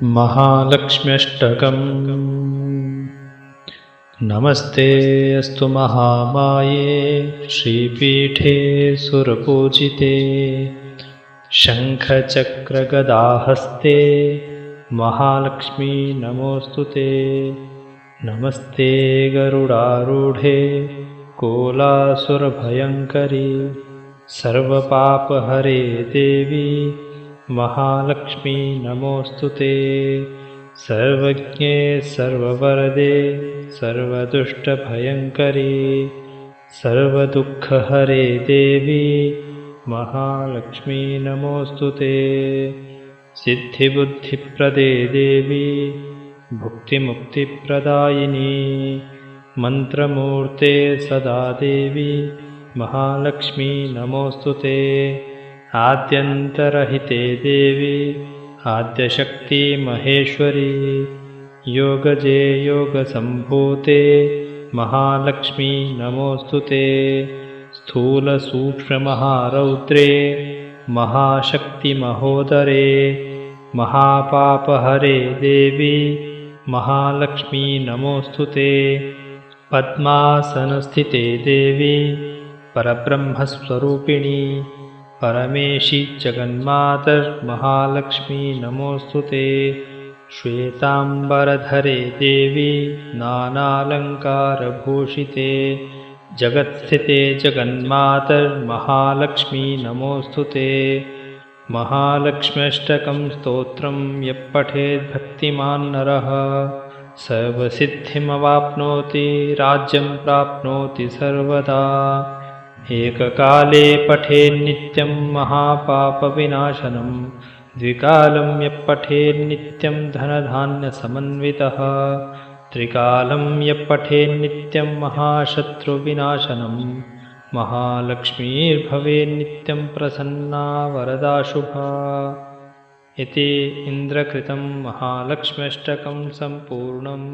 महालक्ष्म्यष्टकम्। नमस्ते अस्तु महामाये श्रीपीठे सुरपूजिते शङ्खचक्रगदाहस्ते महालक्ष्मी नमोऽस्तुते। नमस्ते गरुडारूढे कोलासुरभयङ्करी सर्वपापहरे देवी महालक्ष्मी नमोऽस्तुते। सर्वज्ञे सर्ववरदे सर्वदुष्टभयङ्करी सर्वदुःखहरे देवी महालक्ष्मी नमोऽस्तुते। सिद्धिबुद्धिप्रदे देवी भुक्तिमुक्तिप्रदायिनी मन्त्रमूर्ते सदा देवी महालक्ष्मी नमोऽस्तुते। आद्यन्तरहिते देवी आद्यशक्ति महेश्वरी योगजे योगसम्भूते महालक्ष्मी नमोऽस्तुते। स्थूलसूक्ष्ममहारौद्रे महाशक्तिमहोदरे महापापहरे देवी महालक्ष्मी नमोऽस्तुते। पद्मासनस्थिते देवी परब्रह्मस्वरूपिणी परमेशी जगन्मातर्महालक्ष्मी नमोऽस्तुते। श्वेताम्बरधरे देवी नानालङ्कारभूषिते जगत्स्थिते जगन्मातर्महालक्ष्मी नमोऽस्तुते। महालक्ष्म्यष्टकं स्तोत्रं यः पठेद्भक्तिमान् नरः सर्वसिद्धिमवाप्नोति राज्यं प्राप्नोति सर्वदा। एककाले पठेन्नित्यं महापापविनाशनं द्विकालं यः पठेन्नित्यं धनधान्यसमन्वितः त्रिकालं यः पठेन्नित्यं महाशत्रुविनाशनं महालक्ष्मीर्भवेन्नित्यं प्रसन्ना वरदा शुभा। इति इन्द्रकृतं महालक्ष्म्यष्टकं सम्पूर्णम्।